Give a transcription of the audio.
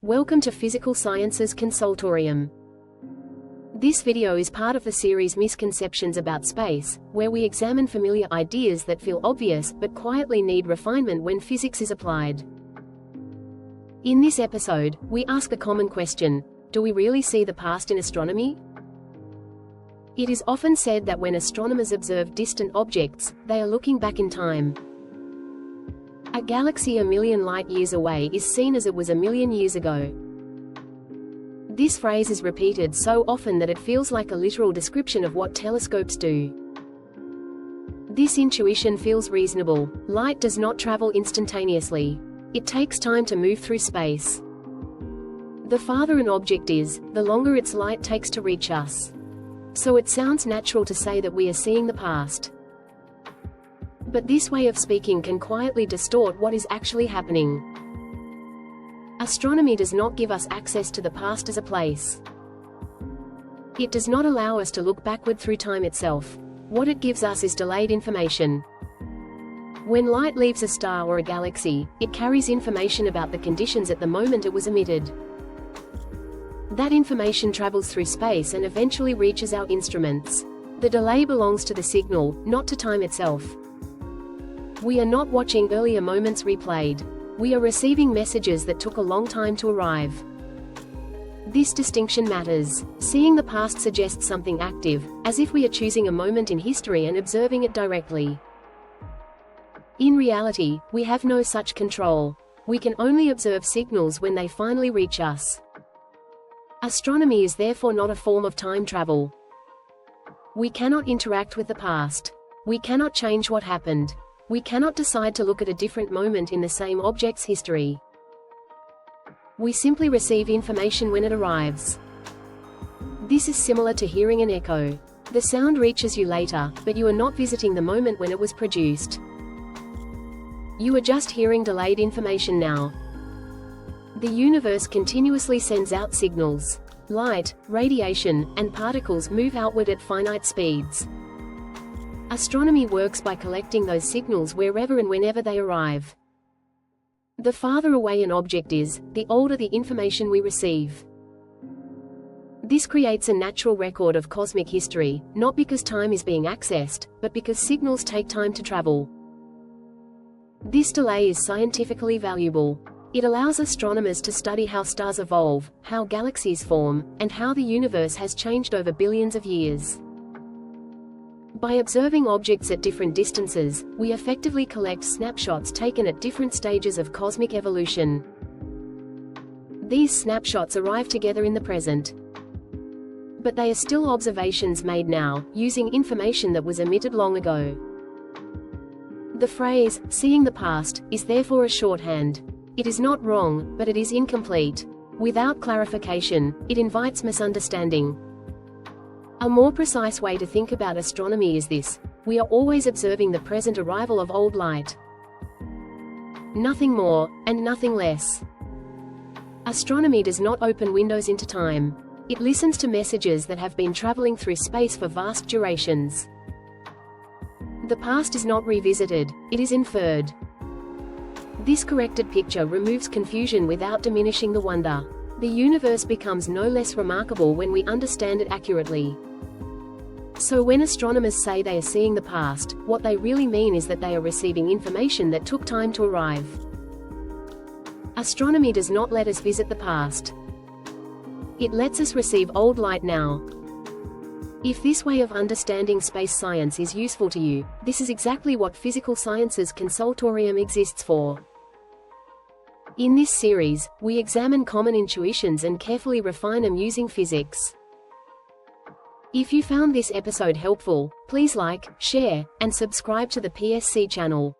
Welcome to Physical Sciences Consultorium. This video is part of the series Misconceptions About Space, where we examine familiar ideas that feel obvious but quietly need refinement when physics is applied. In this episode, we ask a common question: do we really see the past in astronomy? It is often said that when astronomers observe distant objects, they are looking back in time. A galaxy a million light-years away is seen as it was a million years ago. This phrase is repeated so often that it feels like a literal description of what telescopes do. This intuition feels reasonable. Light does not travel instantaneously. It takes time to move through space. The farther an object is, the longer its light takes to reach us. So it sounds natural to say that we are seeing the past. But this way of speaking can quietly distort what is actually happening. Astronomy does not give us access to the past as a place. It does not allow us to look backward through time itself. What it gives us is delayed information. When light leaves a star or a galaxy, it carries information about the conditions at the moment it was emitted. That information travels through space and eventually reaches our instruments. The delay belongs to the signal, not to time itself. We are not watching earlier moments replayed. We are receiving messages that took a long time to arrive. This distinction matters. Seeing the past suggests something active, as if we are choosing a moment in history and observing it directly. In reality, we have no such control. We can only observe signals when they finally reach us. Astronomy is therefore not a form of time travel. We cannot interact with the past. We cannot change what happened. We cannot decide to look at a different moment in the same object's history. We simply receive information when it arrives. This is similar to hearing an echo. The sound reaches you later, but you are not visiting the moment when it was produced. You are just hearing delayed information now. The universe continuously sends out signals. Light, radiation, and particles move outward at finite speeds. Astronomy works by collecting those signals wherever and whenever they arrive. The farther away an object is, the older the information we receive. This creates a natural record of cosmic history, not because time is being accessed, but because signals take time to travel. This delay is scientifically valuable. It allows astronomers to study how stars evolve, how galaxies form, and how the universe has changed over billions of years. By observing objects at different distances, we effectively collect snapshots taken at different stages of cosmic evolution. These snapshots arrive together in the present. But they are still observations made now, using information that was emitted long ago. The phrase, "seeing the past," is therefore a shorthand. It is not wrong, but it is incomplete. Without clarification, it invites misunderstanding. A more precise way to think about astronomy is this: we are always observing the present arrival of old light. Nothing more, and nothing less. Astronomy does not open windows into time. It listens to messages that have been traveling through space for vast durations. The past is not revisited, it is inferred. This corrected picture removes confusion without diminishing the wonder. The universe becomes no less remarkable when we understand it accurately. So when astronomers say they are seeing the past, what they really mean is that they are receiving information that took time to arrive. Astronomy does not let us visit the past. It lets us receive old light now. If this way of understanding space science is useful to you, this is exactly what Physical Sciences Consultorium exists for. In this series, we examine common intuitions and carefully refine them using physics. If you found this episode helpful, please like, share, and subscribe to the PSC channel.